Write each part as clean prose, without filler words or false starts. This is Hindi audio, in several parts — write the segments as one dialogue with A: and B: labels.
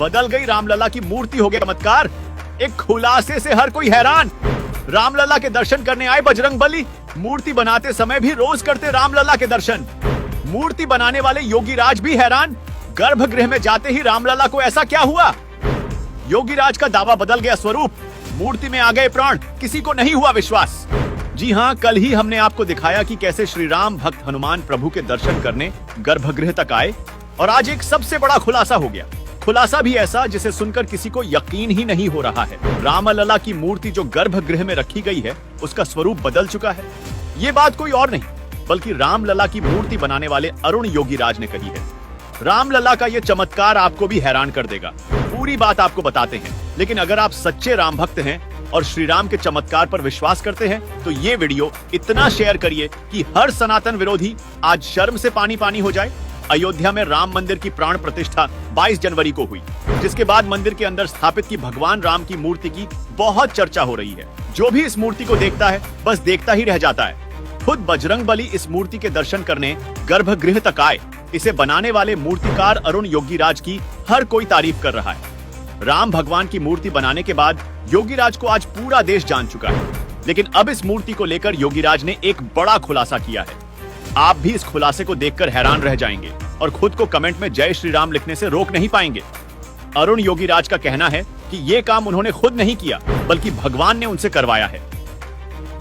A: बदल गई रामलला की मूर्ति, हो गया चमत्कार। एक खुलासे से हर कोई हैरान। रामलला के दर्शन करने आए बजरंगबली, मूर्ति बनाते समय भी रोज करते रामलला के दर्शन। मूर्ति बनाने वाले योगीराज भी हैरान, गर्भगृह में जाते ही रामलला को ऐसा क्या हुआ? योगीराज का दावा बदल गया स्वरूप, मूर्ति में आ गए प्राण, किसी को नहीं हुआ विश्वास। जी हाँ, कल ही हमने आपको दिखाया कि कैसे श्री राम भक्त हनुमान प्रभु के दर्शन करने गर्भगृह तक आए, और आज एक सबसे बड़ा खुलासा हो गया। खुलासा भी ऐसा जिसे सुनकर किसी को यकीन ही नहीं हो रहा है। रामलला की मूर्ति जो गर्भगृह में रखी गई है, उसका स्वरूप बदल चुका है। ये बात कोई और नहीं बल्कि रामलला की मूर्ति बनाने वाले अरुण योगीराज ने कही है। रामलला का ये चमत्कार आपको भी हैरान कर देगा। पूरी बात आपको बताते हैं, लेकिन अगर आप सच्चे राम भक्त हैं और श्री राम के चमत्कार पर विश्वास करते हैं तो ये वीडियो इतना शेयर करिए कि हर सनातन विरोधी आज शर्म से पानी पानी हो जाए। अयोध्या में राम मंदिर की प्राण प्रतिष्ठा 22 जनवरी को हुई, जिसके बाद मंदिर के अंदर स्थापित की भगवान राम की मूर्ति की बहुत चर्चा हो रही है। जो भी इस मूर्ति को देखता है बस देखता ही रह जाता है। खुद बजरंगबली इस मूर्ति के दर्शन करने गर्भगृह तक आए। इसे बनाने वाले मूर्तिकार अरुण योगीराज की हर कोई तारीफ कर रहा है। राम भगवान की मूर्ति बनाने के बाद योगीराज को आज पूरा देश जान चुका है, लेकिन अब इस मूर्ति को लेकर योगीराज ने एक बड़ा खुलासा किया है। आप भी इस खुलासे को देखकर हैरान रह जाएंगे और खुद को कमेंट में जय श्री राम लिखने से रोक नहीं पाएंगे। अरुण योगीराज का कहना है कि ये काम उन्होंने खुद नहीं किया बल्कि भगवान ने उनसे करवाया है।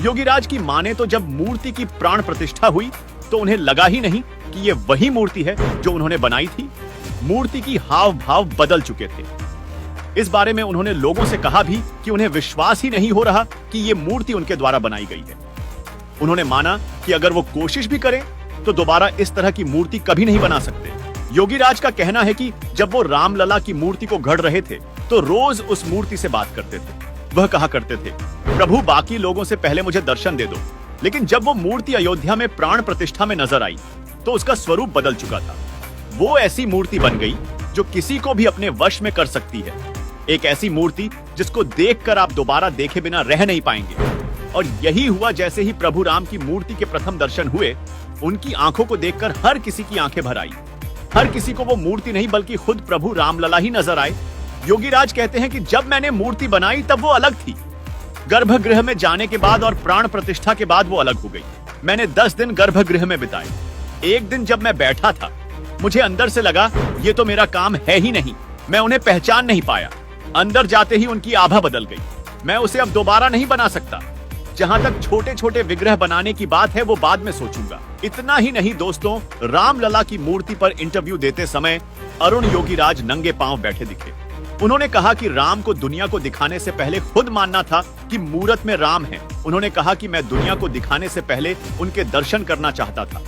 A: योगीराज की माने तो जब मूर्ति की प्राण प्रतिष्ठा हुई तो उन्हें लगा ही नहीं कि ये वही मूर्ति है जो उन्होंने बनाई थी। मूर्ति की हाव भाव बदल चुके थे। इस बारे में उन्होंने लोगों से कहा भी कि उन्हें विश्वास ही नहीं हो रहा कि ये मूर्ति उनके द्वारा बनाई गई है। उन्होंने माना कि अगर वो कोशिश भी करें तो दोबारा इस तरह की मूर्ति कभी नहीं बना सकते। योगीराज का कहना है कि जब वो रामलला की मूर्ति को गढ़ रहे थे तो रोज उस मूर्ति से बात करते थे। वह कहा करते थे, प्रभु बाकी लोगों से पहले मुझे दर्शन दे दो। लेकिन जब वो मूर्ति अयोध्या में प्राण प्रतिष्ठा में नजर आई तो उसका स्वरूप बदल चुका था। वो ऐसी मूर्ति बन गई जो किसी को भी अपने वश में कर सकती है। एक ऐसी मूर्ति जिसको देखकर आप दोबारा देखे बिना रह नहीं पाएंगे। और यही हुआ जैसे ही प्रभु राम की मूर्ति के प्रथम दर्शन हुए, उनकी आंखों को देखकर हर किसी की आंखें भर आई। हर किसी को वो मूर्ति नहीं बल्कि खुद प्रभु रामलला ही नजर आए। योगीराज कहते हैं कि जब मैंने मूर्ति बनाई तब वो अलग थी। गर्भगृह में जाने के बाद और प्राण प्रतिष्ठा के बाद वो अलग हो गई। मैंने 10 दिन गर्भगृह में बिताए। एक दिन जब मैं बैठा था, मुझे अंदर से लगा ये तो मेरा काम है ही नहीं। मैं उन्हें पहचान नहीं पाया। अंदर जाते ही उनकी आभा बदल गई। मैं उसे अब दोबारा नहीं बना सकता। जहां तक छोटे छोटे विग्रह बनाने की बात है वो बाद में सोचूंगा। इतना ही नहीं दोस्तों, रामलला की मूर्ति पर इंटरव्यू देते समय अरुण योगीराज नंगे पांव बैठे दिखे। उन्होंने कहा कि राम को दुनिया को दिखाने से पहले खुद मानना था कि मूरत में राम है। उन्होंने कहा कि मैं दुनिया को दिखाने से पहले उनके दर्शन करना चाहता था।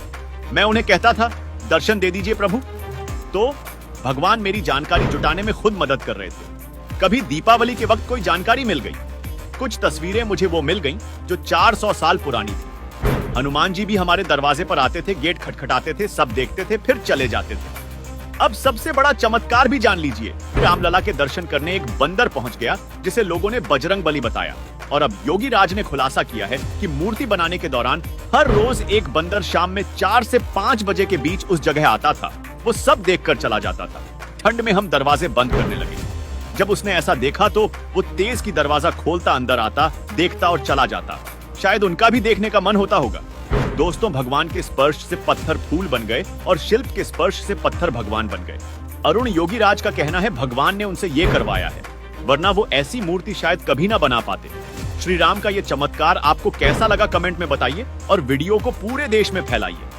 A: मैं उन्हें कहता था दर्शन दे दीजिए प्रभु, तो भगवान मेरी जानकारी जुटाने में खुद मदद कर रहे थे। कभी दीपावली के वक्त कोई जानकारी मिल गई। कुछ तस्वीरें मुझे वो मिल गईं जो 400 साल पुरानी थी। हनुमान जी भी हमारे दरवाजे पर आते थे, गेट खटखटाते थे, सब देखते थे, फिर चले जाते थे। अब सबसे बड़ा चमत्कार भी जान लीजिए। रामलला के दर्शन करने एक बंदर पहुंच गया जिसे लोगों ने बजरंगबली बताया। और अब योगीराज ने खुलासा किया है कि मूर्ति बनाने के दौरान हर रोज एक बंदर शाम में 4 से 5 बजे के बीच उस जगह आता था। वो सब देखकर चला जाता था। ठंड में हम दरवाजे बंद करने लगे। जब उसने ऐसा देखा तो वो तेज की दरवाजा खोलता अंदर आता, देखता और चला जाता। शायद उनका भी देखने का मन होता होगा। दोस्तों, भगवान के स्पर्श से पत्थर फूल बन गए और शिल्प के स्पर्श से पत्थर भगवान बन गए। अरुण योगीराज का कहना है भगवान ने उनसे ये करवाया है, वरना वो ऐसी मूर्ति शायद कभी ना बना पाते। श्री राम का ये चमत्कार आपको कैसा लगा कमेंट में बताइए और वीडियो को पूरे देश में फैलाइए।